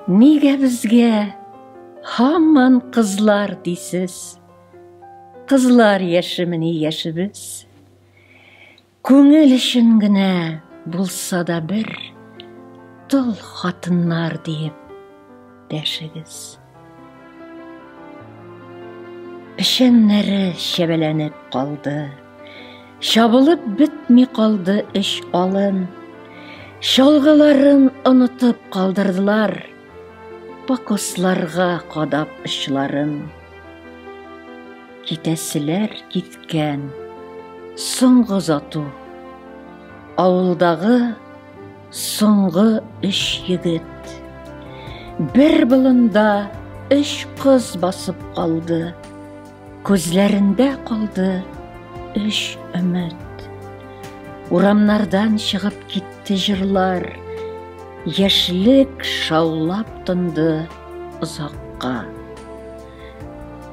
Нигә безгә һаман кызлар дисез? Кызлар яшемени яшебез? Күңел өчен генә булса да бер тол хатыннар диеп дәшегез. Пешеннәре шәбәләнеп калды, чабылып бетми калды эш алын, чалгыларын онытып калдырдылар, покосларга кадап очларын. Китәселәр киткән соңгы зату, авылдагы соңгы өч егет. Бер болында өч кыз басып калды, күзләрендә калды өч өмет. Урамнардан чыгып китте җырлар, яшьлек шаулап тынды озакка.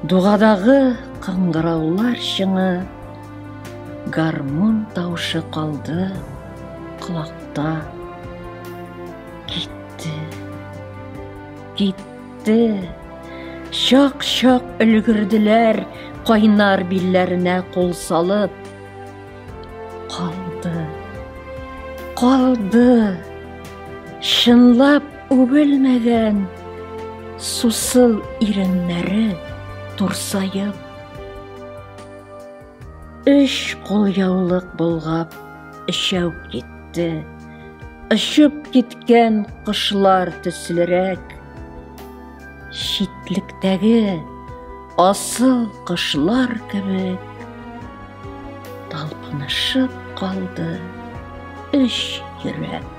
Дугадагы кыңгыраулар шыңы, гармун таушы калды кулакта. Китте, шак-шак өлгерделәр, кайнар билләренә кул салып. Калды, шынлап үбелмәгән сусыл иреннәре турсайып. Өч кулъяулык болгап өчәү китте, очып киткән кошлар төслерәк. Читлектәге асыл кошлар кебек талпынышып калды өч йөрәк.